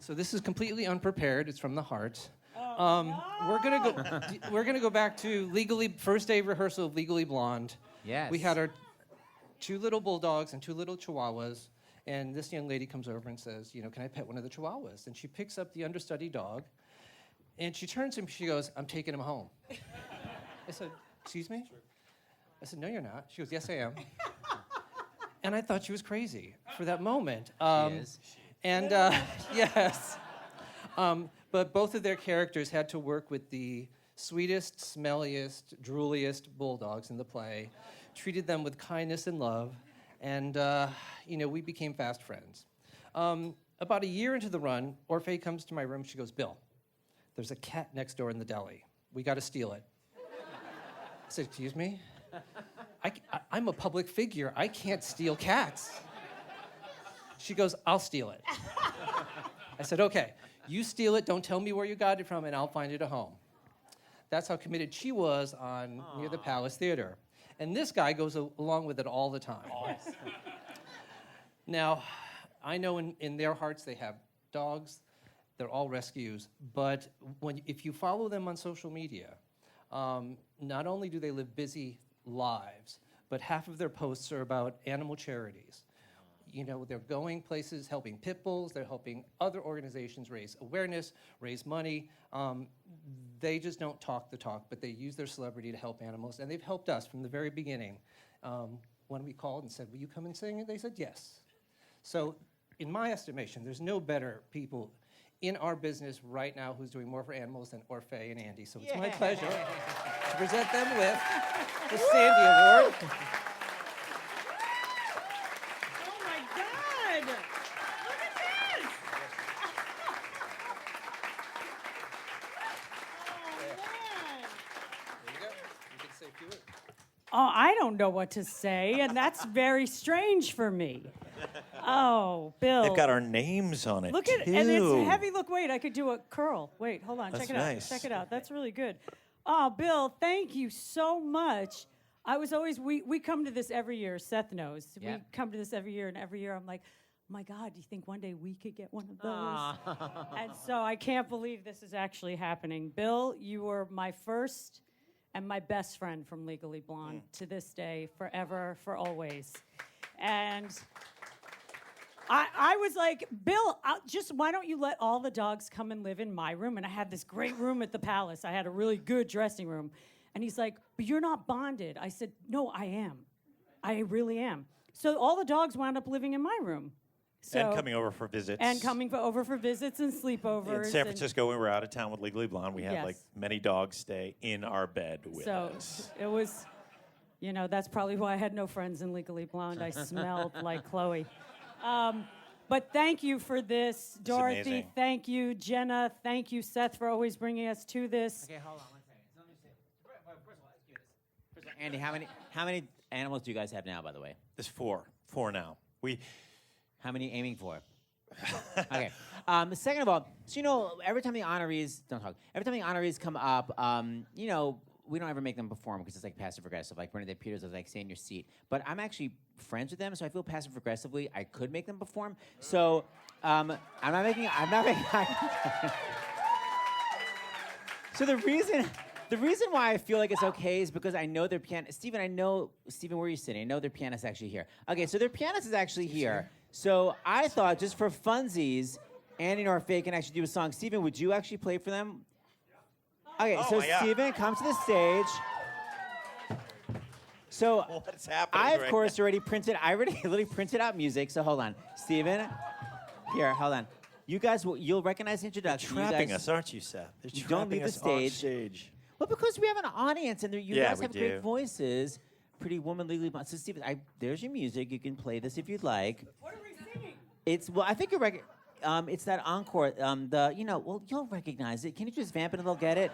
So this is completely unprepared. It's from the heart. No. We're gonna go back to first day of rehearsal of Legally Blonde. Yes. We had our 2 little bulldogs and 2 little chihuahuas, and this young lady comes over and says, can I pet one of the chihuahuas? And she picks up the understudy dog, and she turns to him, she goes, I'm taking him home. I said, excuse me? Sure. I said, no, you're not. She goes, yes, I am. And I thought she was crazy for that moment. She is. And yes. But both of their characters had to work with the sweetest, smelliest, drooliest bulldogs in the play, treated them with kindness and love, and we became fast friends. About a year into the run, Orfeh comes to my room. She goes, Bill, there's a cat next door in the deli. We got to steal it. I said, excuse me? I'm a public figure. I can't steal cats. She goes, I'll steal it. I said, okay, you steal it, don't tell me where you got it from, and I'll find it a home. That's how committed she was near the Palace Theater. And this guy goes along with it all the time. Now, I know in their hearts they have dogs. They're all rescues. But if you follow them on social media, not only do they live busy lives, but half of their posts are about animal charities. They're going places, helping pit bulls. They're helping other organizations raise awareness, raise money. They just don't talk the talk, but they use their celebrity to help animals. And they've helped us from the very beginning. When we called and said, will you come and sing? And they said yes. So in my estimation, there's no better people in our business right now who's doing more for animals than Orfeh and Andy. So it's my pleasure to present them with the Sandy Award. Oh my God! Look at this! Oh man! There you go. You can say a few words. Oh, I don't know what to say, and that's very strange for me. Oh, Bill. They've got our names on it. Look at too. and it's heavy. Look, wait, I could do a curl. Wait, hold on. That's Check it out. nice. Check it out. That's really good. Oh, Bill, thank you so much. I was always we come to this every year. Seth knows. Yep. We come to this every year, and every year I'm like, my God, do you think one day we could get one of those? And so I can't believe this is actually happening. Bill, you were my first and my best friend from Legally Blonde to this day, forever, for always. And I was like, Bill, why don't you let all the dogs come and live in my room? And I had this great room at the Palace. I had a really good dressing room. And he's like, but you're not bonded. I said, no, I am. I really am. So all the dogs wound up living in my room. And coming over for visits. And coming over for visits and sleepovers. In San Francisco, when we were out of town with Legally Blonde, we had like many dogs stay in our bed with us. It was, that's probably why I had no friends in Legally Blonde. I smelled like Chloe. But thank you for this. Dorothy, amazing. Thank you. Jenna, thank you. Seth, for always bringing us to this. Okay, hold on 1 second. So let me say, first of all, let's do this. First of all, Andy, how many animals do you guys have now, by the way? There's 4 now. How many aiming for? Okay. Second of all, so every time the honorees come up, we don't ever make them perform because it's like passive aggressive. Like Bernadette Peters was like, stay in your seat. But I'm actually friends with them, so I feel passive aggressively. I could make them perform. So I'm not making. So the reason why I feel like it's okay is because I know their pianist. Stephen, where are you sitting? I know their pianist is actually here. Okay, so their pianist is actually here. So I thought, just for funsies, Andy and Orfeh can actually do a song. Stephen, would you actually play for them? Okay, so Stephen, come to the stage. So what's happening? I, of course, already literally printed out music. So hold on, Stephen. Here, hold on. You guys, you'll recognize the introduction. They're trapping us, aren't you, Seth? They're You trapping don't leave the us on stage. stage. Well, because we have an audience, and you Yeah, guys we have great do. voices. Pretty Woman, Legally Blonde. So, Stephen, there's your music. You can play this if you'd like. What are we singing? I think it's that encore. You'll recognize it. Can you just vamp it and they'll get it?